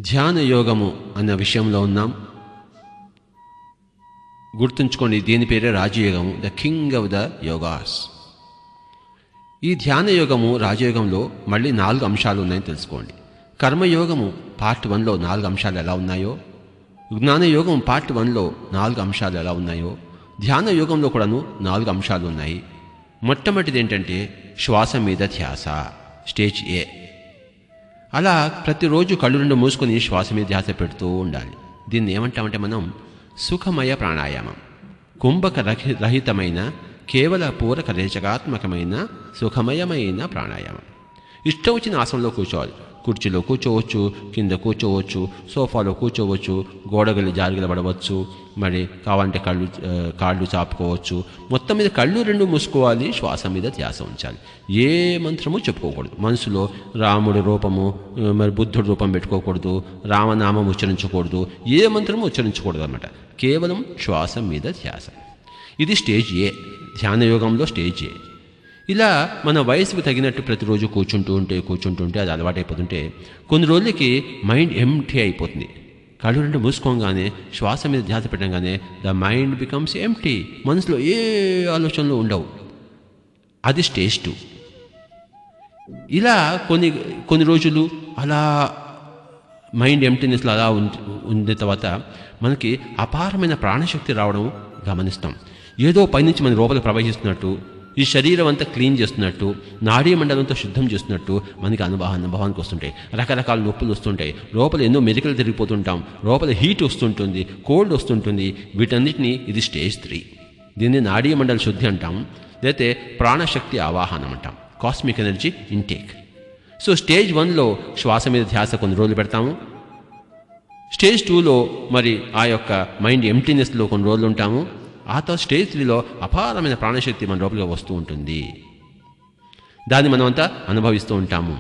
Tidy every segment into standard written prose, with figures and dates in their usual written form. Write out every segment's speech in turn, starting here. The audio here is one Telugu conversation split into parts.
ధ్యాన యోగము అన్న విషయంలో ఉన్నాం. గుర్తుంచుకోండి, దీని పేరే రాజయోగము, the king of the yogas. ఈ ధ్యాన యోగము రాజయోగంలో మళ్ళీ 4 అంశాలు ఉన్నాయని తెలుసుకోండి. కర్మయోగము పార్ట్ 1లో 4 అంశాలు ఎలా ఉన్నాయో, జ్ఞానయోగం పార్ట్ 1లో 4 అంశాలు ఎలా ఉన్నాయో, ధ్యాన యోగంలో కూడాను 4 అంశాలు ఉన్నాయి. మొట్టమొదటిది ఏంటంటే శ్వాస మీద ధ్యాస, స్టేజ్ ఏ. అలా ప్రతిరోజు కళ్ళు 2 మూసుకొని శ్వాస మీద ధ్యాస పెడుతూ ఉండాలి. దీన్ని ఏమంటామంటే మనం సుఖమయ ప్రాణాయామం. కుంభక రహితమైన కేవల పూరక రేచకాత్మకమైన సుఖమయమైన ప్రాణాయామం. ఇష్టం వచ్చిన ఆసనంలో కూర్చోవాలి. కుర్చీలో కూర్చోవచ్చు, కింద కూర్చోవచ్చు, సోఫాలో కూర్చోవచ్చు, గోడగలి జారిగలబడవచ్చు, మరి కావాలంటే కాళ్ళు చాపుకోవచ్చు. మొత్తం మీద కళ్ళు 2 మూసుకోవాలి, శ్వాస మీద ధ్యాస ఉంచాలి. ఏ మంత్రము చెప్పుకోకూడదు. మనసులో రాముడి రూపము, మరి బుద్ధుడి రూపం పెట్టుకోకూడదు, రామనామం ఉచ్చరించకూడదు, ఏ మంత్రము ఉచ్చరించకూడదు అన్నమాట. కేవలం శ్వాస మీద ధ్యాస. ఇది స్టేజ్ ఏ, ధ్యానయోగంలో స్టేజ్ ఏ. ఇలా మన వయసుకు తగినట్టు ప్రతిరోజు కూర్చుంటూ ఉంటే అది అలవాటైపోతుంటే కొన్ని రోజులకి మైండ్ ఎంప్టీ అయిపోతుంది. కళ్ళు 2 మూసుకోగానే శ్వాస మీద ధ్యాస పెట్టగానే ద మైండ్ బికమ్స్ ఎంప్టీ. మనసులో ఏ ఆలోచనలు ఉండవు. అది స్టేజ్ 2. ఇలా కొన్ని రోజులు అలా మైండ్ ఎంప్టీనెస్లో అలా ఉండిన తర్వాత మనకి అపారమైన ప్రాణశక్తి రావడం గమనిస్తాం. ఏదో పైనుంచి మన లోపల ప్రవహిస్తున్నట్టు, ఈ శరీరం అంతా క్లీన్ చేస్తున్నట్టు, నాడీ మండలంతో శుద్ధం చేస్తున్నట్టు మనకి అనుభవానికి వస్తుంటాయి. రకరకాల నొప్పులు వస్తుంటాయి. లోపల ఎన్నో మెలికలు తిరిగిపోతుంటాం. లోపల హీట్ వస్తుంటుంది, కోల్డ్ వస్తుంటుంది. వీటన్నిటిని ఇది స్టేజ్ 3. దీన్ని నాడీ మండల శుద్ధి అంటాం, లేకపోతే ప్రాణశక్తి ఆవాహనం అంటాం, cosmic energy intake. So stage 1లో శ్వాస మీద ధ్యాస కొన్ని రోజులు పెడతాము. స్టేజ్ 2లో మరి ఆ యొక్క మైండ్ ఎంప్టీనెస్లో కొన్ని రోజులు ఉంటాము. ఆ తర్వాత స్టేజ్ 3లో అపారమైన ప్రాణశక్తి మన లోపలికి వస్తూ ఉంటుంది. దాన్ని మనమంతా అనుభవిస్తూ ఉంటాము.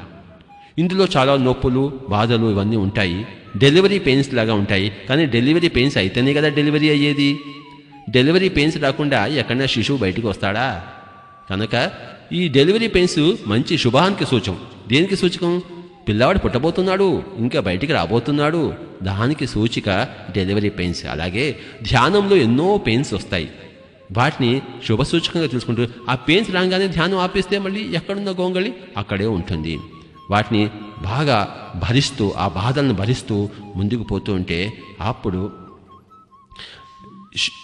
ఇందులో చాలా నొప్పులు, బాధలు ఇవన్నీ ఉంటాయి. డెలివరీ పెయిన్స్ లాగా ఉంటాయి. కానీ డెలివరీ పెయిన్స్ అయితేనే కదా డెలివరీ అయ్యేది. డెలివరీ పెయిన్స్ రాకుండా ఎక్కడైనా శిశువు బయటికి వస్తాడా? కనుక ఈ డెలివరీ పెయిన్స్ మంచి శుభానికి సూచకం. దేనికి సూచకం? పిల్లవాడు పుట్టబోతున్నాడు, ఇంకా బయటికి రాబోతున్నాడు, దానికి సూచిక డెలివరీ పెయిన్స్. అలాగే ధ్యానంలో ఎన్నో పెయిన్స్ వస్తాయి. వాటిని శుభ సూచకంగా చూసుకుంటూ ఆ పెయిన్స్ రాగానే ధ్యానం ఆపేస్తే మళ్ళీ ఎక్కడున్న గోంగళి అక్కడే ఉంటుంది. వాటిని బాగా భరిస్తూ, ఆ బాధలను భరిస్తూ ముందుకు పోతూ ఉంటే అప్పుడు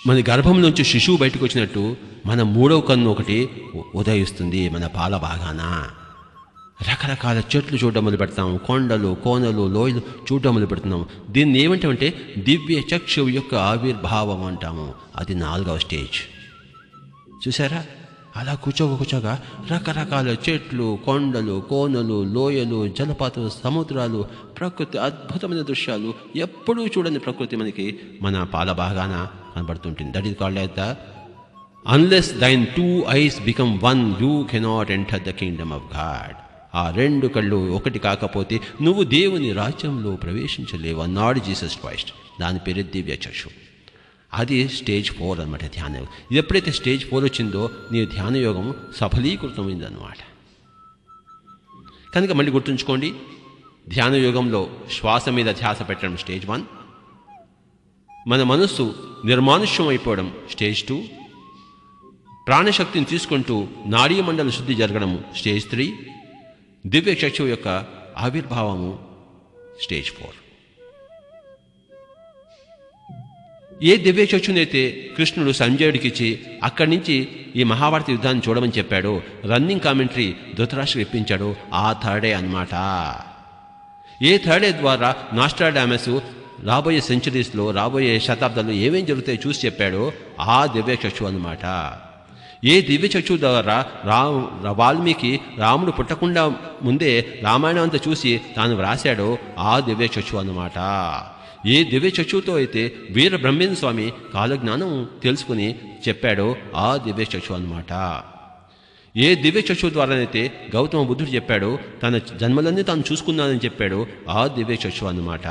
మన గర్భం నుంచి శిశువు బయటకు వచ్చినట్టు మన 3వ కన్ను ఒకటి ఉదయిస్తుంది మన పాల భాగాన. రకరకాల చెట్లు చూడడం మొదలు పెడతాం, కొండలు, కోనలు, లోయలు చూడడం మొదలు పెడుతున్నాం. దీన్ని ఏమంటామంటే దివ్య చక్షువు యొక్క ఆవిర్భావం అంటాము. అది 4వ స్టేజ్. చూసారా? అలా కూర్చోగా రకరకాల చెట్లు, కొండలు, కోనలు, లోయలు, జలపాతాలు, సముద్రాలు, ప్రకృతి, అద్భుతమైన దృశ్యాలు, ఎప్పుడూ చూడని ప్రకృతి మనకి మన పాల భాగాన కనబడుతుంటుంది. That is called as the unless thine 2 eyes become one, you cannot enter the kingdom of God. ఆ 2 కళ్ళు ఒకటి కాకపోతే నువ్వు దేవుని రాజ్యంలో ప్రవేశించలేవు అన్నాడు జీసస్ క్రైస్ట్. దాని పేరు దివ్య చక్షు. అది స్టేజ్ 4 అనమాట ధ్యానయోగం. ఇది ఎప్పుడైతే స్టేజ్ 4 వచ్చిందో నీ ధ్యానయోగం సఫలీకృతమైందన్నమాట. కనుక మళ్ళీ గుర్తుంచుకోండి, ధ్యానయోగంలో శ్వాస మీద ధ్యాస పెట్టడం స్టేజ్ 1, మన మనస్సు నిర్మానుష్యం అయిపోవడం స్టేజ్ 2, ప్రాణశక్తిని తీసుకుంటూ నాడీ మండల శుద్ధి జరగడం స్టేజ్ 3, దివ్య చక్షువు యొక్క ఆవిర్భావము స్టేజ్ 4. ఏ దివ్య చక్షునైతే కృష్ణుడు సంజయుడికి ఇచ్చి అక్కడి నుంచి ఈ మహాభారత యుద్ధాన్ని చూడమని చెప్పాడో, రన్నింగ్ కామెంటరీ ధృతరాష్ట్రుడు ఇప్పించాడో ఆ థర్డే అన్నమాట. ఏ థర్డే ద్వారా నాస్ట్రాడామస్ రాబోయే సెంచరీస్లో, రాబోయే శతాబ్దాల్లో ఏమేం జరుగుతాయో చూసి చెప్పాడో ఆ దివ్య చక్షు అన్నమాట. ఏ దివ్య చక్షు ద్వారా వాల్మీకి రాముడు పుట్టకుండా ముందే రామాయణం అంతా చూసి తాను వ్రాశాడో ఆ దివ్య చక్షు అన్నమాట. ఏ దివ్య చక్షుతో అయితే వీర బ్రహ్మేంద్ర స్వామి కాలజ్ఞానం తెలుసుకుని చెప్పాడో ఆ దివ్య చక్షు అన్నమాట. ఏ దివ్య చక్షు ద్వారానైతే గౌతమ బుద్ధుడు చెప్పాడో తన జన్మలన్నీ తాను చూసుకున్నానని చెప్పాడో ఆ దివ్య చక్షు అన్నమాట.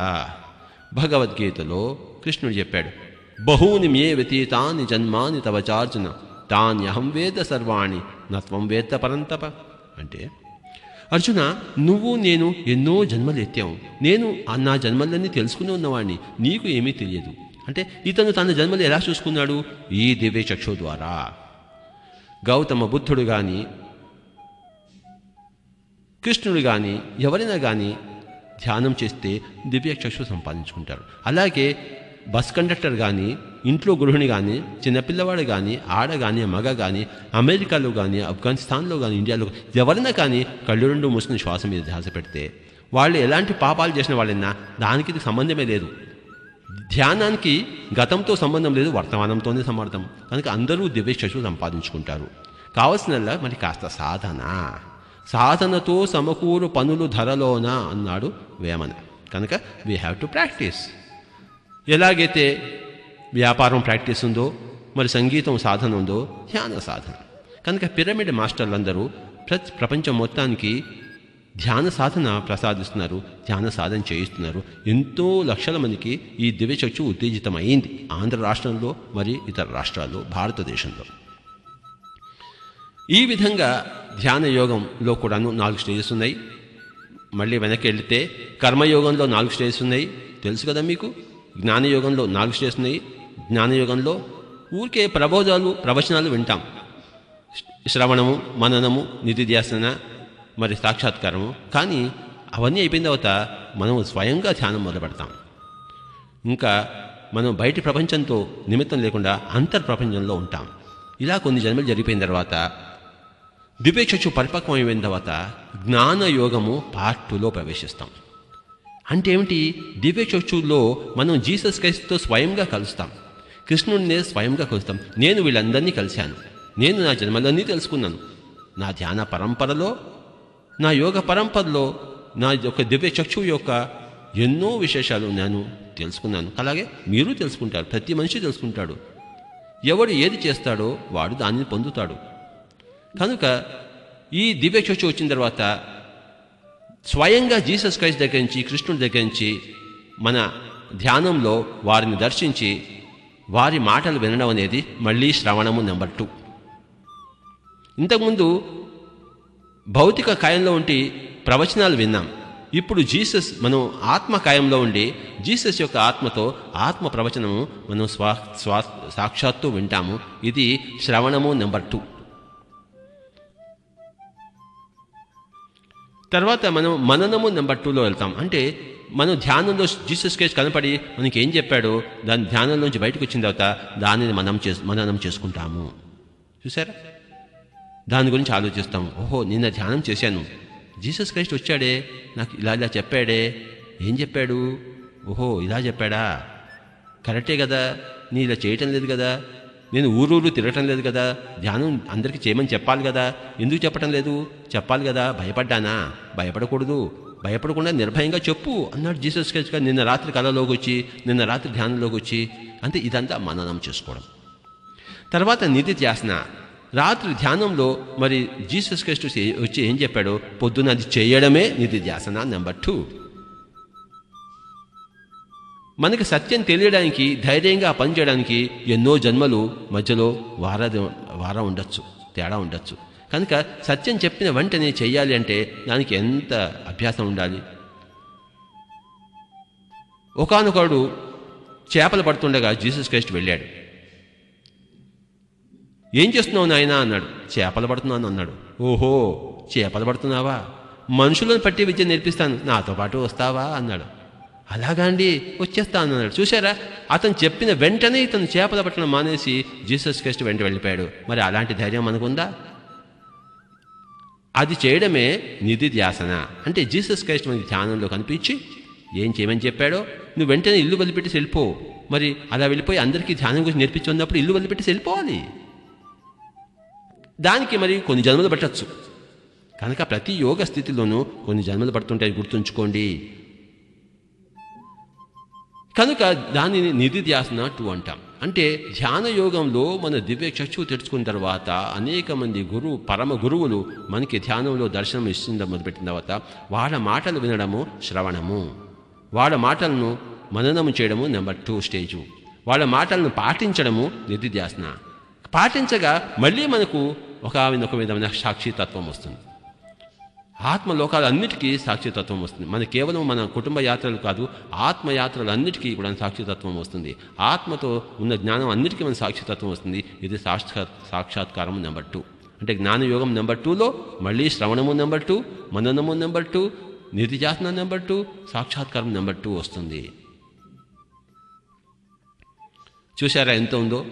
భగవద్గీతలో కృష్ణుడు చెప్పాడు, బహూని మే వ్యతీతాని జన్మాని తవ చార్జున తాన్యహం వేద సర్వాణి నత్వం వేత్త పరంతప. అంటే అర్జున, నువ్వు నేను ఎన్నో జన్మలు ఎత్తాము. నేను నా జన్మలన్నీ తెలుసుకుని ఉన్నవాడిని, నీకు ఏమీ తెలియదు. అంటే ఇతను తన జన్మలు ఎలా చూసుకున్నాడు? ఈ దివ్య చక్షు ద్వారా. గౌతమ బుద్ధుడు కానీ, కృష్ణుడు కానీ, ఎవరైనా కానీ ధ్యానం చేస్తే దివ్య చక్షు సంపాదించుకుంటారు. అలాగే బస్ కండక్టర్ కానీ, ఇంట్లో గృహిణి కానీ, చిన్నపిల్లవాడు కానీ, ఆడ కానీ, మగ కానీ, అమెరికాలో కానీ, ఆఫ్ఘనిస్తాన్లో కానీ, ఇండియాలో ఎవరైనా కానీ కళ్ళు రెండు మూసుకుని శ్వాస మీద ధ్యాస పెడితే వాళ్ళు ఎలాంటి పాపాలు చేసిన వాళ్ళైనా దానికి ఇది సంబంధమే లేదు. ధ్యానానికి గతంతో సంబంధం లేదు, వర్తమానంతోనే సంబంధం. కనుక అందరూ దివ్య చక్షు సంపాదించుకుంటారు. కావలసినల్లా మరి కాస్త సాధనతో సమకూరు పనులు ధరలోన అన్నాడు వేమన. కనుక వీ హ్యావ్ టు ప్రాక్టీస్. ఎలాగైతే వ్యాపారం ప్రాక్టీస్ ఉందో, మరి సంగీతం సాధన ఉందో, ధ్యాన సాధన. కనుక పిరమిడ్ మాస్టర్లందరూ ప్రపంచం మొత్తానికి ధ్యాన సాధన ప్రసాదిస్తున్నారు, ధ్యాన సాధన చేయిస్తున్నారు. ఎంతో లక్షల మందికి ఈ దివ్యచక్షు ఉత్తేజితమైంది ఆంధ్ర రాష్ట్రంలో, మరి ఇతర రాష్ట్రాల్లో, భారతదేశంలో. ఈ విధంగా ధ్యాన యోగంలో కూడాను 4 స్టేజెస్ ఉన్నాయి. మళ్ళీ వెనక్కి వెళితే కర్మయోగంలో 4 స్టేజెస్ ఉన్నాయి, తెలుసు కదా మీకు. జ్ఞానయోగంలో 4 స్టేజెస్ ఉన్నాయి. జ్ఞానయోగంలో ఊరికే ప్రవచనాలు వింటాం. శ్రవణము, మననము, నిధిధ్యాసన, మరి సాక్షాత్కారము. కానీ అవన్నీ అయిపోయిన తర్వాత మనం స్వయంగా ధ్యానం మొదలుపెడతాం. ఇంకా మనం బయటి ప్రపంచంతో నిమిత్తం లేకుండా అంతర్ప్రపంచంలో ఉంటాం. ఇలా కొన్ని జన్మలు జరిగిపోయిన తర్వాత దివ్యచక్షు పరిపక్వమైన తర్వాత జ్ఞానయోగము పార్ట్ 2లో ప్రవేశిస్తాం. అంటే ఏమిటి? దివ్యచక్షుల్లో మనం జీసస్ క్రైస్ట్తో స్వయంగా కలుస్తాం, కృష్ణుడినే స్వయంగా కలుస్తాం. నేను వీళ్ళందరినీ కలిశాను, నేను నా జన్మలన్నీ తెలుసుకున్నాను. నా ధ్యాన పరంపరలో, నా యోగ పరంపరలో నా యొక్క దివ్యచక్షు యొక్క ఎన్నో విశేషాలు నేను తెలుసుకున్నాను. అలాగే మీరు తెలుసుకుంటారు, ప్రతి మనిషి తెలుసుకుంటాడు. ఎవడు ఏది చేస్తాడో వాడు దానిని పొందుతాడు. కనుక ఈ దివ్యచక్షు వచ్చిన తర్వాత స్వయంగా జీసస్ క్రైస్ట్ దగ్గర నుంచి, కృష్ణుడి దగ్గర నుంచి మన ధ్యానంలో వారిని దర్శించి వారి మాటలు వినడం అనేది మళ్ళీ శ్రవణము నెంబర్ 2. ఇంతకుముందు భౌతిక కాయంలో ఉండి ప్రవచనాలు విన్నాం. ఇప్పుడు జీసస్, మనం ఆత్మకాయంలో ఉండి జీసస్ యొక్క ఆత్మతో ఆత్మ ప్రవచనము మనం సాక్షాత్తు వింటాము. ఇది శ్రవణము నెంబర్ 2. తర్వాత మనం మననము నెంబర్ 2లో వెళ్తాం. అంటే మనం ధ్యానంలో జీసస్ క్రైస్ట్ కనపడి మనకి ఏం చెప్పాడో దాని ధ్యానంలోంచి బయటకు వచ్చిన తర్వాత దానిని మననం చేసుకుంటాము. చూసారా? దాని గురించి ఆలోచిస్తాం. ఓహో, నిన్న ధ్యానం చేశాను, జీసస్ క్రైస్ట్ వచ్చాడే, నాకు ఇలా చెప్పాడే. ఏం చెప్పాడు? ఓహో, ఇలా చెప్పాడా? కరెక్టే కదా, నీ ఇలా చేయటం లేదు కదా, నేను ఊరూరు తిరగటం లేదు కదా, ధ్యానం అందరికీ చేయమని చెప్పాలి కదా, ఎందుకు చెప్పటం లేదు? చెప్పాలి కదా. భయపడ్డానా? భయపడకూడదు, భయపడకుండా నిర్భయంగా చెప్పు అన్నాడు జీసస్ క్రైస్ట్ గారు నిన్న రాత్రి కళలోకి వచ్చి, నిన్న రాత్రి ధ్యానంలోకి వచ్చి. అంటే ఇదంతా మననం చేసుకోవడం. తర్వాత నిధిధ్యాసన. రాత్రి ధ్యానంలో మరి జీసస్ క్రైస్ట్ వచ్చి ఏం చెప్పాడో పొద్దున అది చేయడమే నిధిధ్యాసన నెంబర్ 2. మనకి సత్యం తెలియడానికి, ధైర్యంగా పనిచేయడానికి ఎన్నో జన్మలు మధ్యలో వారం ఉండొచ్చు, తేడా ఉండొచ్చు. కనుక సత్యం చెప్పిన వెంటనే చెయ్యాలి అంటే దానికి ఎంత అభ్యాసం ఉండాలి. ఒకానొకడు చేపలు పడుతుండగా జీసస్ క్రైస్ట్ వెళ్ళాడు. ఏం చేస్తున్నావు నాయనా అన్నాడు. చేపలు పడుతున్నాను అన్నాడు. ఓహో, చేపలు పడుతున్నావా? మనుషులను పట్టి విద్య నేర్పిస్తాను, నాతో పాటు వస్తావా అన్నాడు. అలాగా అండి, వచ్చేస్తాను అన్నాడు. చూసారా, అతను చెప్పిన వెంటనే ఇతను చేపల పట్టణం మానేసి జీసస్ క్రైస్ట్ వెంట వెళ్ళిపోయాడు. మరి అలాంటి ధైర్యం మనకుందా? అది చేయడమే నిధిధ్యాసన. అంటే జీసస్ క్రైస్ట్ మనకి ధ్యానంలో కనిపించి ఏం చేయమని చెప్పాడో నువ్వు వెంటనే ఇల్లు వదిలిపెట్టి వెళ్ళిపో. మరి అలా వెళ్ళిపోయి అందరికీ ధ్యానం గురించి నేర్పించున్నప్పుడు ఇల్లు వదిలిపెట్టి వెళ్ళిపోవాలి. దానికి మరి కొన్ని జన్మలు పట్టచ్చు. కనుక ప్రతి యోగ స్థితిలోనూ కొన్ని జన్మలు పడుతుంటాయి, గుర్తుంచుకోండి. కనుక దానిని నిధిధ్యాసన 2 అంటాం. అంటే ధ్యాన యోగంలో మన దివ్య చక్షువు తెరుచుకున్న తర్వాత అనేక మంది పరమ గురువులు మనకి ధ్యానంలో దర్శనం ఇస్తుండ మొదలుపెట్టిన తర్వాత వాళ్ళ మాటలు వినడము శ్రవణము, వాళ్ళ మాటలను మననము చేయడము నెంబర్ 2 స్టేజు, వాళ్ళ మాటలను పాటించడము నిధిధ్యాసన. పాటించగా మళ్ళీ మనకు ఒక విధమైన సాక్షితత్వం వస్తుంది. ఆత్మలోకాలు అన్నిటికీ సాక్షితత్వం వస్తుంది. మన కేవలం మన కుటుంబ యాత్రలు కాదు, ఆత్మయాత్రలు అన్నిటికీ కూడా సాక్షితత్వం వస్తుంది. ఆత్మతో ఉన్న జ్ఞానం అన్నిటికీ మన సాక్షితత్వం వస్తుంది. ఇది సాక్షాత్కారం నెంబర్ 2. అంటే జ్ఞానయోగం నెంబర్ 2లో మళ్ళీ శ్రవణము నెంబర్ 2, మననము నెంబర్ 2, నిధిధ్యాసన నెంబర్ 2, సాక్షాత్కారం నెంబర్ 2 వస్తుంది. చూశారా ఎంత ఉందో?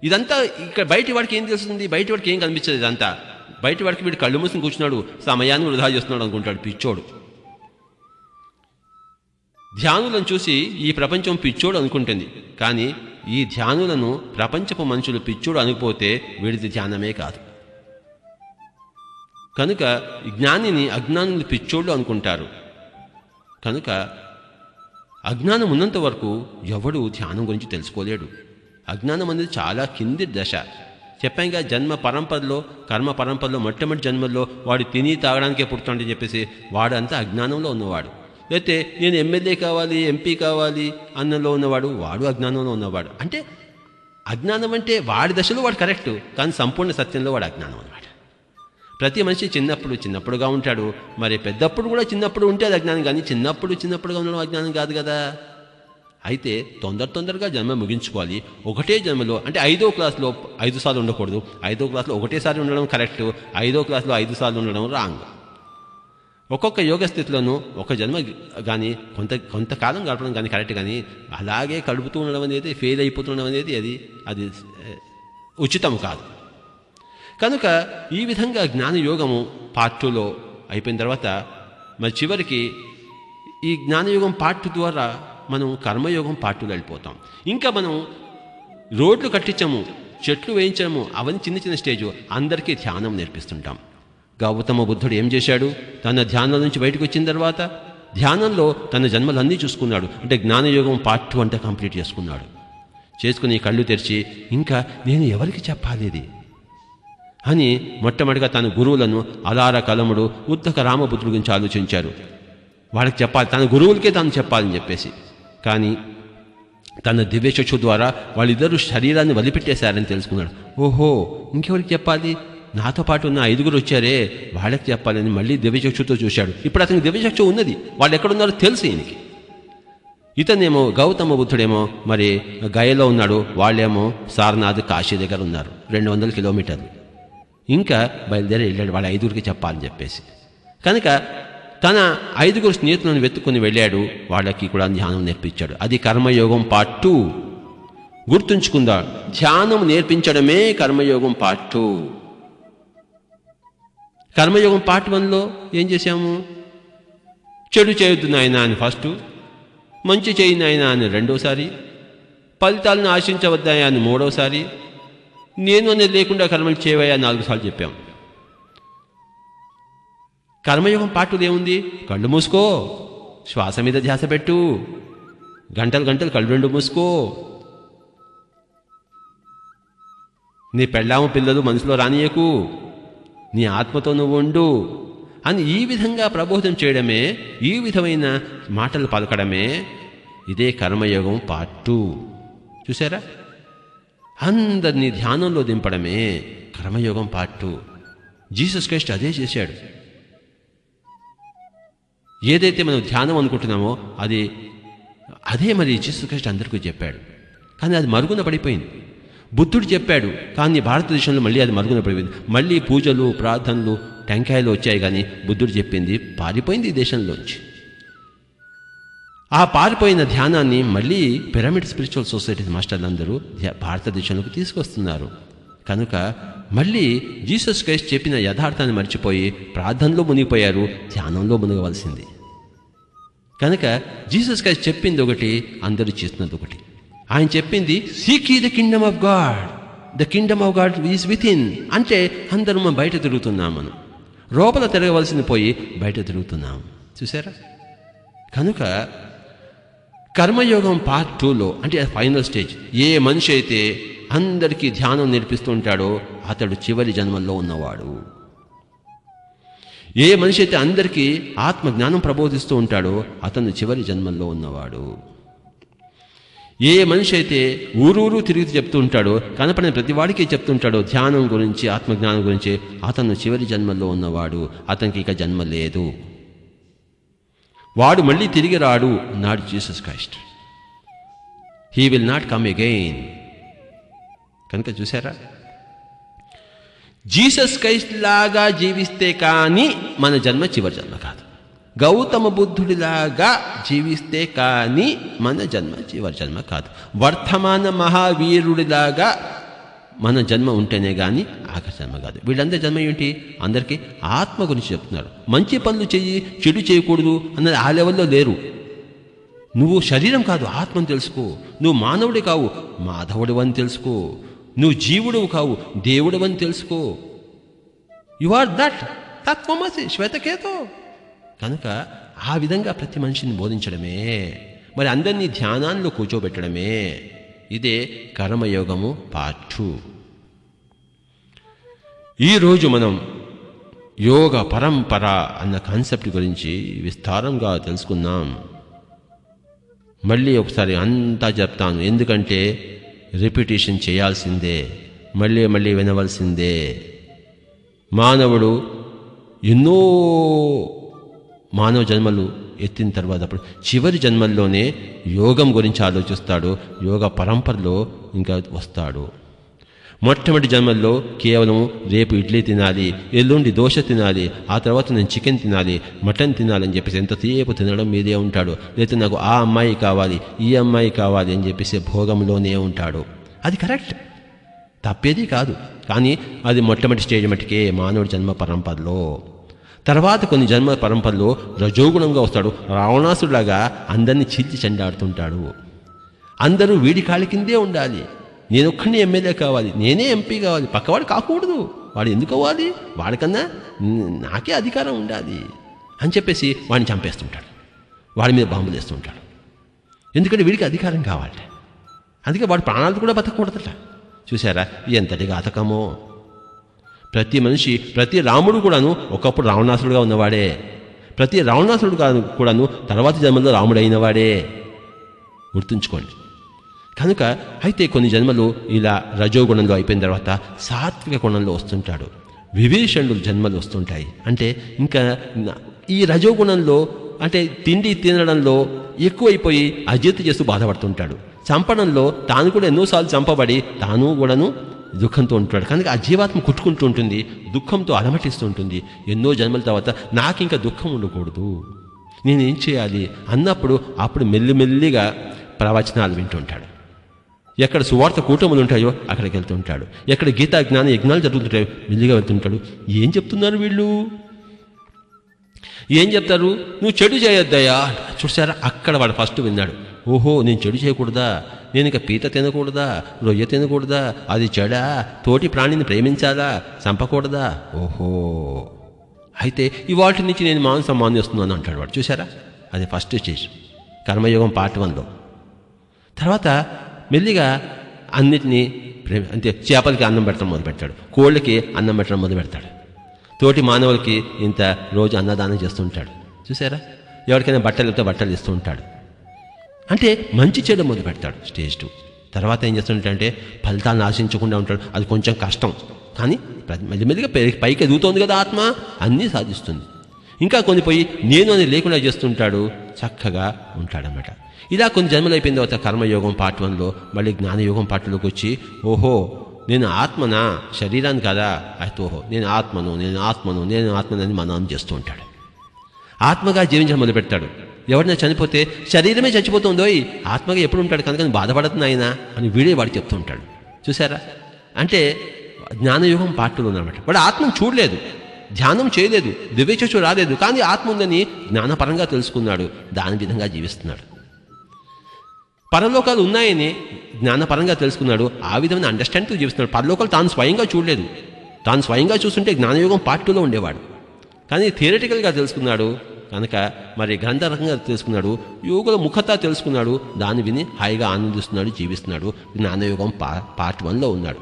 ఇదంతా ఇక్కడ బయటి వాడికి ఏం తెలుస్తుంది? బయటి వాడికి ఏం కనిపించదు. ఇదంతా బయటి వాడికి వీడు కళ్ళు మూసుకుని కూర్చున్నాడు, సమయాన్ని వృధా చేస్తున్నాడు అనుకుంటాడు పిచ్చోడు. ధ్యానులను చూసి ఈ ప్రపంచం పిచ్చోడు అనుకుంటుంది. కానీ ఈ ధ్యానులను ప్రపంచపు మనుషులు పిచ్చోడు అనుకుపోతే వీడిది ధ్యానమే కాదు. కనుక జ్ఞానిని అజ్ఞానులు పిచ్చోళ్ళు అనుకుంటారు. కనుక అజ్ఞానం ఉన్నంత వరకు ఎవడు ధ్యానం గురించి తెలుసుకోలేడు. అజ్ఞానం అనేది చాలా కింది దశ. చెప్పాక జన్మ పరంపరలో, కర్మ పరంపరలో మొట్టమొదటి జన్మల్లో వాడు తిని తాగడానికే పుడుతుంటే చెప్పేసి వాడంతా అజ్ఞానంలో ఉన్నవాడు. లేకపోతే నేను ఎమ్మెల్యే కావాలి, ఎంపీ కావాలి అన్నంలో ఉన్నవాడు, వాడు అజ్ఞానంలో ఉన్నవాడు. అంటే అజ్ఞానం అంటే వాడి దశలో వాడు కరెక్టు, కానీ సంపూర్ణ సత్యంలో వాడు అజ్ఞానం అన్నమాట. ప్రతి మనిషి చిన్నప్పుడుగా ఉంటాడు. మరి పెద్దప్పుడు కూడా చిన్నప్పుడు ఉంటే అది అజ్ఞానం, కానీ చిన్నప్పుడుగా ఉండడం అజ్ఞానం కాదు కదా. అయితే తొందరగా జన్మ ముగించుకోవాలి. ఒకటే జన్మలో అంటే 5వ క్లాస్లో 5 సార్లు ఉండకూడదు. 5వ క్లాస్లో ఒకటేసారి ఉండడం కరెక్టు, 5వ క్లాస్లో 5 సార్లు ఉండడం రాంగ్. ఒక్కొక్క యోగ స్థితిలోనూ ఒక జన్మ కానీ కొంతకాలం గడపడం కానీ కరెక్ట్, కానీ అలాగే కడుపుతూ ఉండడం అనేది, ఫెయిల్ అయిపోతుండడం అనేది అది ఉచితం కాదు. కనుక ఈ విధంగా జ్ఞానయోగము పార్ట్ 2లో అయిపోయిన తర్వాత మరి చివరికి ఈ జ్ఞానయోగం పార్ట్ 2 ద్వారా మనం కర్మయోగం పార్ట్ 2లో వెళ్ళిపోతాం. ఇంకా మనం రోడ్లు కట్టించాము, చెట్లు వేయించాము, అవన్నీ చిన్న స్టేజు. అందరికీ ధ్యానం నేర్పిస్తుంటాం. గౌతమ బుద్ధుడు ఏం చేశాడు? తన ధ్యానం నుంచి బయటకు వచ్చిన తర్వాత ధ్యానంలో తన జన్మలన్నీ చూసుకున్నాడు. అంటే జ్ఞానయోగం పార్ట్ 2 అంతా కంప్లీట్ చేసుకుని కళ్ళు తెరిచి ఇంకా నేను ఎవరికి చెప్పాలి ఇది అని మొట్టమొదటిగా తన గురువులను అలార కలముడు, ఉద్దక రామపుత్రుడి గురించి ఆలోచించారు. వాళ్ళకి చెప్పాలి, తన గురువులకే తాను చెప్పాలని చెప్పేసి. కానీ తన దివ్యచక్షు ద్వారా వాళ్ళిద్దరూ శరీరాన్ని వదిలిపెట్టేశారని తెలుసుకున్నాడు. ఓహో, ఇంకెవరికి చెప్పాలి? నాతో పాటు ఉన్న 5గురు వచ్చారే, వాళ్ళకి చెప్పాలని మళ్ళీ దివ్యచక్షుతో చూశాడు. ఇప్పుడు అతనికి దివ్యచక్షు ఉన్నది, వాళ్ళు ఎక్కడున్నారో తెలుసు ఈయనకి. ఇతనేమో గౌతమ బుద్ధుడేమో మరి గయలో ఉన్నాడు, వాళ్ళేమో సారనాథ్ కాశీ దగ్గర ఉన్నారు, 200 కిలోమీటర్లు. ఇంకా బయలుదేరి వెళ్ళాడు వాళ్ళ 5గురికి చెప్పాలని చెప్పేసి. కనుక తన 5గురు స్నేహితులను వెతుక్కుని వెళ్ళాడు, వాళ్ళకి కూడా ధ్యానం నేర్పించాడు. అది కర్మయోగం పార్ట్ 2. గుర్తుంచుకుందా, ధ్యానం నేర్పించడమే కర్మయోగం పార్ట్ 2. కర్మయోగం పార్ట్ 1లో ఏం చేశాము? చెడు చేయొద్దు నాయనా అని ఫస్ట్, మంచి చేయి నాయనా అని రెండోసారి, ఫలితాలను ఆశించవద్దాయా అని మూడోసారి, నేను అనేది లేకుండా కర్మలు చేయవయా 4 సార్లు చెప్పాం. కర్మయోగం పార్ట్ 2 ఏముంది? కళ్ళు మూసుకో, శ్వాస మీద ధ్యాస పెట్టు, గంటలు కళ్ళు 2 మూసుకో, నీ పెళ్ళాము పిల్లలు మనసులో రానియకు, నీ ఆత్మతో నువ్వు ఉండు అని ఈ విధంగా ప్రబోధం చేయడమే, ఈ విధమైన మాటలు పలకడమే ఇదే కర్మయోగం పార్ట్ 2. చూసారా? అందరినీ ధ్యానంలో దింపడమే కర్మయోగం పార్ట్ 2. జీసస్ క్రైస్ట్ అదే చేశాడు. ఏదైతే మనం ధ్యానం అనుకుంటున్నామో అదే మరి జీసస్ క్రైస్ట్ అందరికీ చెప్పాడు. కానీ అది మరుగున పడిపోయింది. బుద్ధుడు చెప్పాడు, కానీ భారతదేశంలో మళ్ళీ అది మరుగున పడిపోయింది. మళ్ళీ పూజలు, ప్రార్థనలు, టెంకాయలు వచ్చాయి, కానీ బుద్ధుడు చెప్పింది పారిపోయింది ఈ దేశంలోంచి. ఆ పారిపోయిన ధ్యానాన్ని మళ్ళీ పిరమిడ్ స్పిరిచువల్ సొసైటీ మాస్టర్లు అందరూ భారతదేశంలోకి తీసుకొస్తున్నారు. కనుక మళ్ళీ జీసస్ క్రైస్ట్ చెప్పిన యథార్థాన్ని మర్చిపోయి ప్రార్థనలో మునిగిపోయారు, ధ్యానంలో మునగవలసింది. కనుక జీసస్ క్రైస్ట్ చెప్పింది ఒకటి, అందరూ చేస్తున్నది ఒకటి. ఆయన చెప్పింది seek the Kingdom of God, the Kingdom of God is with in. అంటే అందరూ మనం బయట తిరుగుతున్నాం, మనం లోపల తిరగవలసింది పోయి బయట తిరుగుతున్నాం. చూసారా? కనుక కర్మయోగం పార్ట్ 2లో అంటే ఫైనల్ స్టేజ్. ఏ మనిషి అయితే అందరికీ ధ్యానం నేర్పిస్తూ ఉంటాడో అతడు చివరి జన్మల్లో ఉన్నవాడు. ఏ మనిషి అయితే అందరికీ ఆత్మజ్ఞానం ప్రబోధిస్తూ ఉంటాడో అతను చివరి జన్మల్లో ఉన్నవాడు. ఏ మనిషి అయితే ఊరూరు తిరిగి చెప్తూ ఉంటాడో, కనపడిన ప్రతి వాడికి చెప్తుంటాడో ధ్యానం గురించి, ఆత్మజ్ఞానం గురించి, అతను చివరి జన్మల్లో ఉన్నవాడు, అతనికి ఇక జన్మ లేదు, వాడు మళ్ళీ తిరిగి రాడు అన్నాడు Jesus Christ. He will not come again. కనుక చూసారా, జీసస్ క్రైస్ట్ లాగా జీవిస్తే కానీ మన జన్మ చివరి జన్మ కాదు. గౌతమ బుద్ధుడిలాగా జీవిస్తే కానీ మన జన్మ చివరి జన్మ కాదు. వర్తమాన మహావీరుడిలాగా మన జన్మ ఉంటేనే కానీ ఆఖరి జన్మ కాదు. వీళ్ళందరి జన్మ ఏంటి? అందరికీ ఆత్మ గురించి చెప్తున్నారు. మంచి పనులు చెయ్యి, చెడు చేయకూడదు అన్నది ఆ లెవెల్లో లేరు. నువ్వు శరీరం కాదు, ఆత్మను తెలుసుకో. నువ్వు మానవుడి కావు, మాధవుడివని తెలుసుకో. నువ్వు జీవుడు కావు, దేవుడివని తెలుసుకో. యు ఆర్ దట్ తత్వమసి శ్వేతకేతో. కనుక ఆ విధంగా ప్రతి మనిషిని బోధించడమే, మరి అందరినీ ధ్యానాల్లో కూర్చోబెట్టడమే. ఇదే కర్మయోగము పార్ట్ 2. ఈరోజు మనం యోగ పరంపర అన్న కాన్సెప్ట్ గురించి విస్తారంగా తెలుసుకున్నాం. మళ్ళీ ఒకసారి అంతా చెప్తాను, ఎందుకంటే రిపిటేషన్ చేయాల్సిందే, మళ్ళీ మళ్ళీ వినవలసిందే. మానవుడు ఎన్నో మానవ జన్మలు ఎత్తిన తర్వాత అప్పుడు చివరి జన్మల్లోనే యోగం గురించి ఆలోచిస్తాడు, యోగ పరంపరలో ఇంకా వస్తాడు. మొట్టమొదటి జన్మల్లో కేవలం రేపు ఇడ్లీ తినాలి, ఎల్లుండి దోశ తినాలి, ఆ తర్వాత నేను చికెన్ తినాలి, మటన్ తినాలని చెప్పేసి ఎంతసేపు తినడం మీదే ఉంటాడు. లేకపోతే నాకు ఆ అమ్మాయి కావాలి, ఈ అమ్మాయి కావాలి అని చెప్పేసి భోగంలోనే ఉంటాడు. అది కరెక్ట్, తప్పేది కాదు. కానీ అది మొట్టమొదటి స్టేజ్ మట్టుకే మానవుడి జన్మ పరంపరలో. తర్వాత కొన్ని జన్మ పరంపరలో రజోగుణంగా వస్తాడు. రావణాసుడిలాగా అందరినీ చీల్చి చెండాడుతుంటాడు. అందరూ వీడి కాళ్ళ కిందే ఉండాలి, నేనొక్కడిని ఎమ్మెల్యే కావాలి, నేనే ఎంపీ కావాలి, పక్కవాడు కాకూడదు, వాడు ఎందుకు అవ్వాలి, వాడికన్నా నాకే అధికారం ఉండాలి అని చెప్పేసి వాడిని చంపేస్తుంటాడు, వాడి మీద బాంబులు వేస్తుంటాడు. ఎందుకంటే వీడికి అధికారం కావాలి. అందుకే వాడు ప్రాణాలు కూడా బతకూడదట. చూసారా ఎంతటి ఘాతకమో. ప్రతి మనిషి, ప్రతి రాముడు కూడాను ఒకప్పుడు రావణాసుడుగా ఉన్నవాడే, ప్రతి రావణాసుడు కూడాను తర్వాత జన్మలో రాముడు అయినవాడే, గుర్తుంచుకోండి. కనుక అయితే కొన్ని జన్మలు ఇలా రజోగుణంలో అయిపోయిన తర్వాత సాత్విక గుణంలో వస్తుంటాడు. విభీషణుడు జన్మలు వస్తుంటాయి. అంటే ఇంకా ఈ రజోగుణంలో అంటే తిండి తినడంలో ఎక్కువైపోయి అజీర్తి చేస్తూ బాధపడుతుంటాడు. చంపడంలో తాను కూడా ఎన్నోసార్లు చంపబడి తాను కూడాను దుఃఖంతో ఉంటాడు. కనుక ఆ జీవాత్మ కుట్టుకుంటూ ఉంటుంది, దుఃఖంతో అలమటిస్తూ ఉంటుంది. ఎన్నో జన్మల తర్వాత నాకు ఇంకా దుఃఖం ఉండకూడదు, నేనేం చేయాలి అన్నప్పుడు అప్పుడు మెల్లిమెల్లిగా ప్రవచనాలు వింటుంటాడు. ఎక్కడ సువార్త కూటములు ఉంటాయో అక్కడికి వెళ్తుంటాడు. ఎక్కడ గీతా జ్ఞాన యజ్ఞాలు జరుగుతుంటాయో మెల్లిగా వెళ్తుంటాడు. ఏం చెప్తున్నారు వీళ్ళు, ఏం చెప్తారు? నువ్వు చెడు చేయొద్దయ్యా. చూసారా, అక్కడ వాడు ఫస్ట్ విన్నాడు. ఓహో, నేను చెడు చేయకూడదా, నేను ఇక పీత తినకూడదా, రొయ్య తినకూడదా, అది చెడా, తోటి ప్రాణిని ప్రేమించాలా, చంపకూడదా. ఓహో, అయితే ఇవాటి నుంచి నేను మాంసం మానేస్తున్నాను అంటాడు వాడు. చూసారా, అది ఫస్ట్ స్టేజ్ కర్మయోగం పార్ట్ 1లో. తర్వాత మెల్లిగా అన్నిటినీ అంటే చేపలకి అన్నం పెట్టడం మొదలు పెడతాడు, కోళ్ళకి అన్నం పెట్టడం మొదలు పెడతాడు, తోటి మానవులకి ఇంత రోజు అన్నదానం చేస్తుంటాడు. చూసారా, ఎవరికైనా బట్టలు వెళ్తే బట్టలు ఇస్తూ ఉంటాడు. అంటే మంచి చేయడం మొదలు పెడతాడు స్టేజ్ 2. తర్వాత ఏం చేస్తుంటాడంటే ఫలితాలను ఆశించకుండా ఉంటాడు. అది కొంచెం కష్టం, కానీ మెల్లిమెల్లిగా పైకి ఎదుగుతోంది కదా ఆత్మ, అన్నీ సాధిస్తుంది. ఇంకా కొన్ని పోయి నేను అని లేకుండా చేస్తుంటాడు, చక్కగా ఉంటాడన్నమాట. ఇలా కొన్ని జన్మలు అయిపోయిన తర్వాత కర్మయోగం పార్ట్ 1లో మళ్ళీ జ్ఞానయోగం పార్ట్ 2లోకి వచ్చి ఓహో నేను ఆత్మనా, శరీరాన్ని కదా, అయితే ఓహో నేను ఆత్మను అని మననం చేస్తూ ఉంటాడు. ఆత్మగా జీవించడం మొదలు పెడతాడు. ఎవరైనా చనిపోతే శరీరమే చచ్చిపోతుందోయ్, ఆత్మగా ఎప్పుడు ఉంటాడు కనుక బాధపడుతుంది ఆయన అని వీడే వాడు చెప్తూ ఉంటాడు. చూసారా, అంటే జ్ఞానయోగం పార్ట్ 2లో అనమాట. వాడు ఆత్మను చూడలేదు, ధ్యానం చేయలేదు, దివ్యచక్షు రాలేదు, కానీ ఆత్మ ఉందని జ్ఞానపరంగా తెలుసుకున్నాడు, దాని విధంగా జీవిస్తున్నాడు. పరలోకాలు ఉన్నాయని జ్ఞానపరంగా తెలుసుకున్నాడు, ఆ విధమైన అండర్స్టాండ్తో జీవిస్తున్నాడు. పరలోకాలు తాను స్వయంగా చూడలేదు, తాను స్వయంగా చూస్తుంటే జ్ఞానయోగం పార్ట్ 2లో ఉండేవాడు. కానీ థియరిటికల్గా తెలుసుకున్నాడు కనుక మరి గ్రంథరకంగా తెలుసుకున్నాడు, యోగుల ముఖత తెలుసుకున్నాడు, దాన్ని విని హాయిగా ఆనందిస్తున్నాడు, జీవిస్తున్నాడు. జ్ఞానయోగం పార్ట్ 1లో ఉన్నాడు.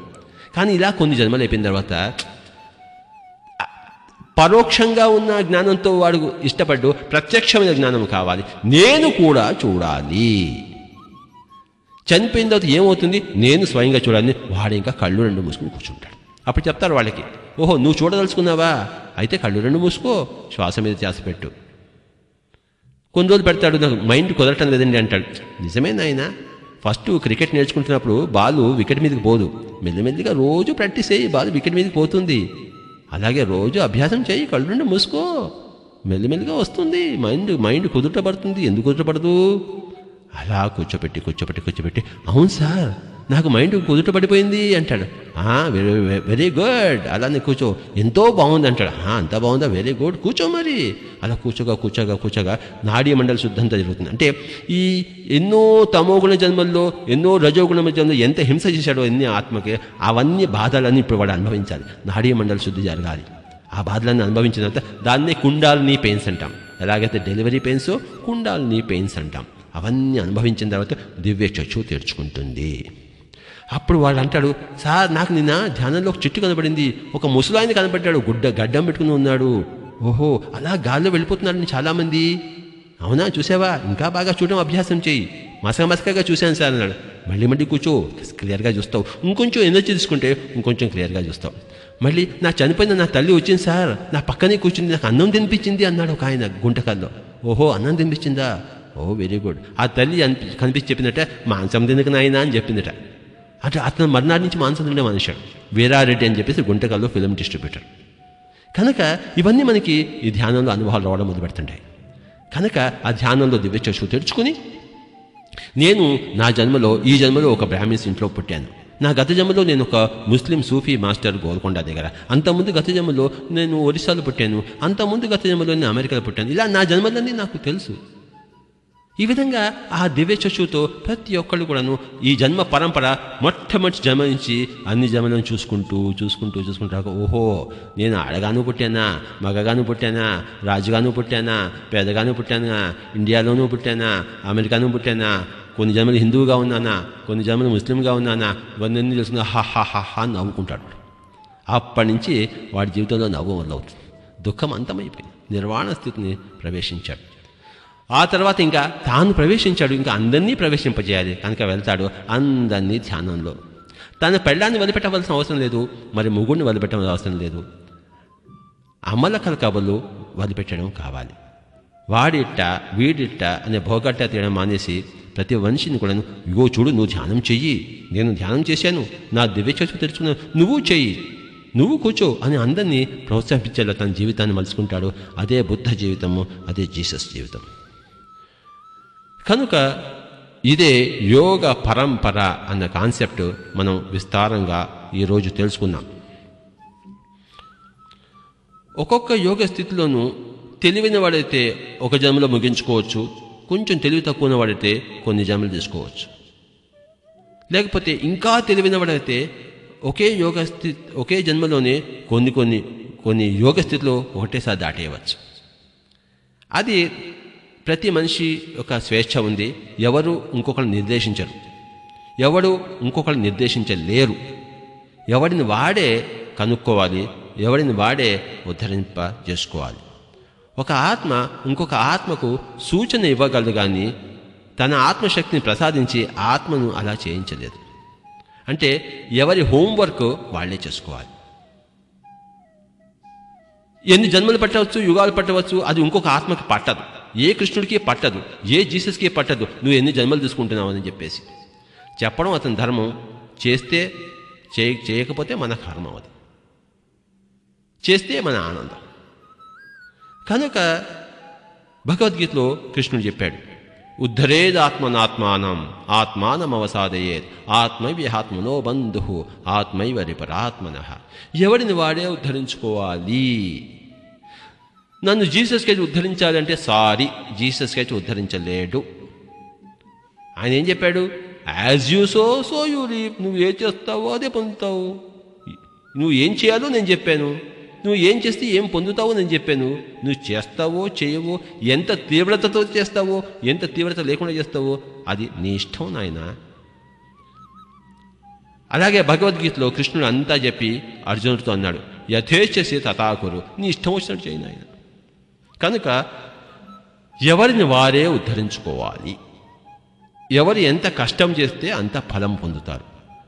కానీ ఇలా కొన్ని జన్మలు అయిపోయిన తర్వాత పరోక్షంగా ఉన్న జ్ఞానంతో వాడు ఇష్టపడ్డు ప్రత్యక్షమైన జ్ఞానం కావాలి, నేను కూడా చూడాలి, చనిపోయిన తర్వాత ఏమవుతుంది, నేను స్వయంగా చూడాలని వాడు ఇంకా కళ్ళు రెండు మూసుకుని కూర్చుంటాడు. అప్పుడు చెప్తారు వాళ్ళకి, ఓహో నువ్వు చూడదలుచుకున్నావా, అయితే కళ్ళు రెండు మూసుకో, శ్వాస మీద ధ్యాస పెట్టు. కొన్ని రోజులు పెడతాడు, నాకు మైండ్ కుదరటం లేదండి అంటాడు. నిజమే నాయన, ఫస్ట్ క్రికెట్ నేర్చుకుంటున్నప్పుడు బాలు వికెట్ మీదకి పోదు, మెల్లిమెల్లిగా రోజు ప్రాక్టీస్ అయ్యి బాలు వికెట్ మీదకి పోతుంది. అలాగే రోజు అభ్యాసం చేయి, కళ్ళు రెండు మూసుకో, మెల్లిమెల్లిగా వస్తుంది, మైండ్ కుదుటపడుతుంది. ఎందుకు కుదుటపడదు? అలా కూర్చోపెట్టి అవును సార్ నాకు మైండ్ కుదుటపడిపోయింది అంటాడు. వెరీ గుడ్, అలానే కూర్చో, ఎంతో బాగుంది అంటాడు. అంత బాగుందా, వెరీ గుడ్, కూర్చో మరి. అలా కూర్చోగా నాడీ మండలి శుద్ధంతా జరుగుతుంది. అంటే ఈ ఎన్నో తమోగుణ జన్మల్లో, ఎన్నో రజోగుణ జన్మల్లో ఎంత హింస చేశాడో ఎన్ని ఆత్మకి, అవన్నీ బాధలన్నీ ఇప్పుడు వాడు అనుభవించాలి. నాడీ మండలి శుద్ధి జరగాలి. ఆ బాధలన్నీ అనుభవించిన తర్వాత దాన్నే కుండాలిని పెయిన్స్ అంటాం. ఎలాగైతే డెలివరీ పెయిన్స్ కుండాలిని పెయిన్స్ అంటాం. అవన్నీ అనుభవించిన తర్వాత దివ్య చక్షు తెరుచుకుంటుంది. అప్పుడు వాడు అంటాడు, సార్ నాకు నిన్న ధ్యానంలో ఒక చెట్టు కనబడింది, ఒక ముసలాయన కనబడ్డాడు, గడ్డం పెట్టుకుని ఉన్నాడు. ఓహో అలా గాల్లో వెళ్ళిపోతున్నాడని చాలామంది. అవునా, చూసావా, ఇంకా బాగా చూడడం అభ్యాసం చేయి. మసకగా చూశాను సార్ అన్నాడు. మళ్ళీ కూర్చో, క్లియర్గా చూస్తావు. ఇంకొంచెం ఎనర్జీ తీసుకుంటే ఇంకొంచెం క్లియర్గా చూస్తావు. మళ్ళీ నా చనిపోయిన నా తల్లి వచ్చింది సార్, నా పక్కనే కూర్చుంది, నాకు అన్నం తినిపించింది అన్నాడు ఒక ఆయన గుంటకల్లో. ఓహో అన్నం తినిపించిందా, ఓ వెరీ గుడ్. ఆ తల్లి కనిపించి చెప్పిందట, మాంసం తినక నాయనా అని చెప్పిందట. అట్లా అతను మర్నాటి నుంచి మాంసం తినే మనిషాడు. వీరారెడ్డి అని చెప్పేసి గుంటకల్లో ఫిలిం డిస్ట్రిబ్యూటర్. కనుక ఇవన్నీ మనకి ఈ ధ్యానంలో అనుభవాలు రావడం మొదలుపెడుతుంటాయి. కనుక ఆ ధ్యానంలో దివ్య చక్షు తెరుచుకుని, నేను నా జన్మలో ఈ జన్మలో ఒక బ్రాహ్మిన్స్ ఇంట్లో పుట్టాను. నా గత జన్మలో నేను ఒక ముస్లిం సూఫీ మాస్టర్ గోల్కొండ దగ్గర, అంతకుముందు గత జన్మలో నేను ఒరిస్సాలో పుట్టాను, అంతకుముందు గత జన్మలో నేను అమెరికాలో పుట్టాను. ఇలా నా జన్మలన్నీ నాకు తెలుసు. ఈ విధంగా ఆ దివ్య చక్షుతో ప్రతి ఒక్కళ్ళు కూడాను ఈ జన్మ పరంపర మొట్టమొదటి జన్మ నుంచి అన్ని జన్మలను చూసుకుంటూ ఓహో నేను ఆడగాను పుట్టానా, మగగాను పుట్టానా, రాజుగాను పుట్టానా, పేదగాను పుట్టానా, ఇండియాలోనూ పుట్టానా, అమెరికాను పుట్టానా, కొన్ని జన్మలు హిందువుగా ఉన్నానా, కొన్ని జన్మలు ముస్లింగా ఉన్నానా, ఇవన్నీ తెలుసుకుని హా నవ్వుకుంటాడు. అప్పటి నుంచి వాడి జీవితంలో నవ్వు మొదలవుతుంది. దుఃఖం అంతమైపోయింది, నిర్వాణ స్థితిని ప్రవేశించాడు. ఆ తర్వాత ఇంకా తాను ప్రవేశించాడు, ఇంకా అందరినీ ప్రవేశింపజేయాలి కనుక వెళ్తాడు అందరినీ ధ్యానంలో. తన పెళ్ళాన్ని వదిలిపెట్టవలసిన అవసరం లేదు, మరి ముగ్గురిని వదిలిపెట్టవలసిన అవసరం లేదు. అమల కలకబలు వదిలిపెట్టడం కావాలి. వాడిట్ట వీడిట్ట అనే భోగట్ట తీయడం మానేసి ప్రతి మనిషిని కూడా, ఇగో చూడు నువ్వు ధ్యానం చెయ్యి, నేను ధ్యానం చేశాను, నా దివ్యచక్షు తెరుచుకున్నాను, నువ్వు చెయ్యి, నువ్వు కూర్చో అని అందరినీ ప్రోత్సహించేలా తన జీవితాన్ని మలుచుకుంటాడు. అదే బుద్ధ జీవితము, అదే జీసస్ జీవితం. కనుక ఇదే యోగ పరంపర అన్న కాన్సెప్ట్ మనం విస్తారంగా ఈరోజు తెలుసుకున్నాం. ఒక్కొక్క యోగ స్థితిలోనూ తెలివైన వాడైతే ఒక జన్మలో ముగించుకోవచ్చు, కొంచెం తెలివి తక్కువ వాడైతే కొన్ని జన్మలు తీసుకోవచ్చు. లేకపోతే ఇంకా తెలివైన వాడైతే ఒకే జన్మలోనే కొన్ని యోగ స్థితిలో ఒకటేసారి దాటేయవచ్చు. అది ప్రతి మనిషి ఒక స్వేచ్ఛ ఉంది. ఎవరు ఇంకొకరు నిర్దేశించరు, ఎవడు ఇంకొకరు నిర్దేశించలేరు. ఎవడిని వాడే కనుక్కోవాలి, ఎవడిని వాడే ఉద్ధరింప చేసుకోవాలి. ఒక ఆత్మ ఇంకొక ఆత్మకు సూచన ఇవ్వగలదు, కానీ తన ఆత్మశక్తిని ప్రసాదించి ఆత్మను అలా చేయించలేదు. అంటే ఎవరి హోంవర్క్ వాళ్లే చేసుకోవాలి. ఎన్ని జన్మలు పట్టవచ్చు, యుగాలు పట్టవచ్చు, అది ఇంకొక ఆత్మకి పట్టదు. ఏ కృష్ణుడికి పట్టదు, ఏ జీసస్కి పట్టదు నువ్వు ఎన్ని జన్మలు తీసుకుంటున్నావు అని చెప్పేసి చెప్పడం అతని ధర్మం. చేస్తే చేయకపోతే మన కర్మం, అది చేస్తే మన ఆనందం. కనుక భగవద్గీతలో కృష్ణుడు చెప్పాడు, ఉద్ధరేదాత్మనాత్మానం ఆత్మానమవసాదయేత్ ఆత్మైవ్యహాత్మనో బంధు ఆత్మైవ రిపరాత్మనః. ఎవడిని వాడే ఉద్ధరించుకోవాలి. నన్ను జీసస్కి అయితే ఉద్ధరించాలంటే జీసస్కి అయితే ఉద్ధరించలేడు. ఆయన ఏం చెప్పాడు, as you so you reap. నువ్వు ఏం చేస్తావో అదే పొందుతావు. నువ్వు ఏం చేయాలో నేను చెప్పాను, నువ్వు ఏం చేస్తే ఏం పొందుతావో నేను చెప్పాను. నువ్వు చేస్తావో చేయవో, ఎంత తీవ్రతతో చేస్తావో ఎంత తీవ్రత లేకుండా చేస్తావో అది నీ ఇష్టం నాయన. అలాగే భగవద్గీతలో కృష్ణుడు అంతా చెప్పి అర్జునుడితో అన్నాడు, యథేచ్ఛసి తథాకురు, నీ ఇష్టం వచ్చినట్టు చేయి నాయన. కనుక ఎవరిని వారే ఉద్ధరించుకోవాలి. ఎవరు ఎంత కష్టం చేస్తే అంత ఫలం పొందుతారు.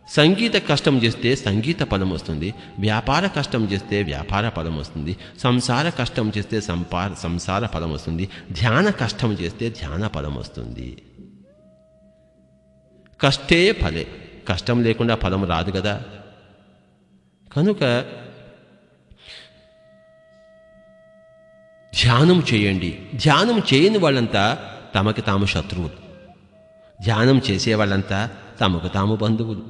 సంగీత కష్టం చేస్తే సంగీత ఫలం వస్తుంది, వ్యాపార కష్టం చేస్తే వ్యాపార ఫలం వస్తుంది, సంసార కష్టం చేస్తే సంసార ఫలం వస్తుంది, ధ్యాన కష్టం చేస్తే ధ్యాన ఫలం వస్తుంది. కష్టే ఫలే, కష్టం లేకుండా ఫలం రాదు కదా. కనుక ధ్యానం చేయండి. ధ్యానం చేయని వాళ్ళంతా తమకి తాము శత్రువులు, ధ్యానం చేసేవాళ్ళంతా తమకు తాము బంధువులు,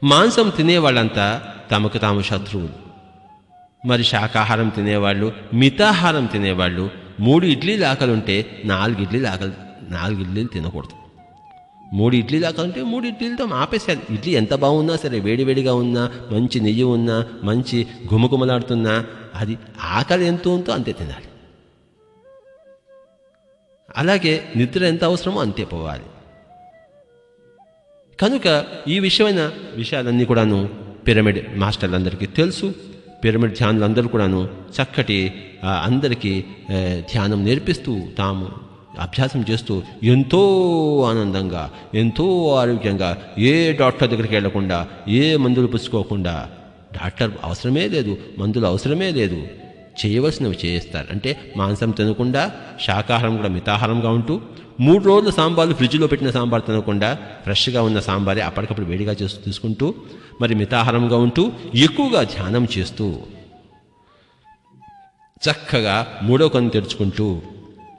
మాంసం తినేవాళ్ళంతా తమకు తాము శత్రువులు. మరి శాకాహారం తినేవాళ్ళు, మితాహారం తినేవాళ్ళు 3 ఇడ్లీలు ఆకలుంటే 4 ఇడ్లీలు తినకూడదు. 3 ఇడ్లీలు ఆకలుంటే 3 ఇడ్లీలతో ఆపేసేయాలి. ఇడ్లీ ఎంత బాగున్నా సరే, వేడివేడిగా ఉన్నా, మంచి నెయ్యి ఉన్నా, మంచి గుమగుమలాడుతున్నా, అది ఆకలి ఎంత ఉందో అంతే తినాలి. అలాగే నిద్ర ఎంత అవసరమో అంతే పోవాలి. కనుక ఈ విషయాలన్నీ కూడాను పిరమిడ్ మాస్టర్లందరికీ తెలుసు. పిరమిడ్ ధ్యానులందరూ కూడాను చక్కటి అందరికీ ధ్యానం నేర్పిస్తూ తాము అభ్యాసం చేస్తూ ఎంతో ఆనందంగా, ఎంతో ఆరోగ్యంగా, ఏ డాక్టర్ దగ్గరికి వెళ్లకుండా, ఏ మందులు పుచ్చుకోకుండా, డాక్టర్ అవసరమే లేదు, మందులు అవసరమే లేదు, చేయవలసినవి చేస్తారు. అంటే మాంసం తినకుండా, శాకాహారం కూడా మితాహారంగా ఉంటూ, 3 రోజులు సాంబార్లు ఫ్రిడ్జ్లో పెట్టిన సాంబార్ తినకుండా ఫ్రెష్గా ఉన్న సాంబారే అప్పటికప్పుడు వేడిగా తీసుకుంటూ, మరి మితాహారంగా ఉంటూ, ఎక్కువగా ధ్యానం చేస్తూ, చక్కగా 3వ కన్ను తెరుచుకుంటూ,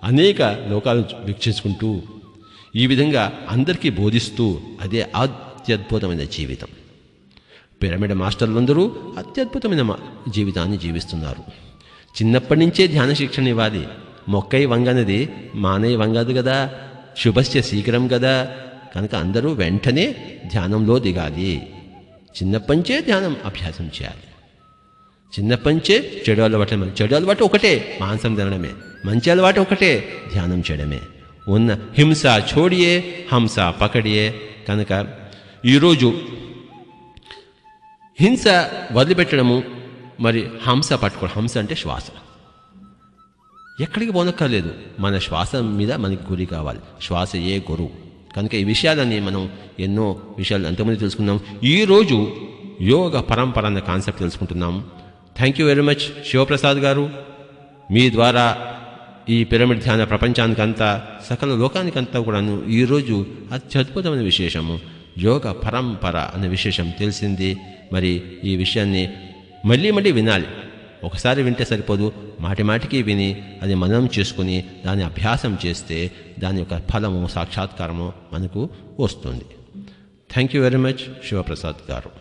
అనేక లోకాలు వీక్షించుకుంటూ, ఈ విధంగా అందరికీ బోధిస్తూ, అదే అత్యద్భుతమైన జీవితం. పిరమిడ్ మాస్టర్లందరూ అత్యద్భుతమైన జీవితాన్ని జీవిస్తున్నారు. చిన్నప్పటి నుంచే ధ్యాన శిక్షణ ఇవ్వాలి. మొక్కై వంగనది మానై వంగదు కదా, శుభస్య శీఘ్రం కదా. కనుక అందరూ వెంటనే ధ్యానంలో దిగాలి. చిన్నప్పటి నుంచే ధ్యానం అభ్యాసం చేయాలి. చిన్నప్పటి నుంచే చెడు అలవాటు ఒకటే, మాంసం తినడమే. మంచి అలవాటు ఒకటే, ధ్యానం చేయడమే. ఉన్న హింస చోడియే, హంస పకడియే. కనుక ఈరోజు హింస వదిలిపెట్టడము, మరి హంస పట్టుకోవడం. హంస అంటే శ్వాస. ఎక్కడికి పోనక్కర్లేదు, మన శ్వాస మీద మనకి గురి కావాలి. శ్వాసయే గురువు. కనుక ఈ విషయాలని మనం ఎన్నో విషయాలు అంతమంది తెలుసుకున్నాం. ఈరోజు యోగ పరంపర అన్న కాన్సెప్ట్ తెలుసుకుంటున్నాం. Thank you very much Shivaprasad garu. మీ ద్వారా ఈ పిరమిడ్ ధ్యాన ప్రపంచానికంతా, సకల లోకానికంతా కూడాను ఈరోజు అత్యద్భుతమైన విశేషము యోగ పరంపర అనే విశేషం తెలిసింది. మరి ఈ విషయాన్ని మళ్ళీ వినాలి. ఒకసారి వింటే సరిపోదు, మాటిమాటికి విని అది మననం చేసుకుని దాన్ని అభ్యాసం చేస్తే దాని యొక్క ఫలము, సాక్షాత్కారము మనకు వస్తుంది. Thank you very much Shivaprasad గారు.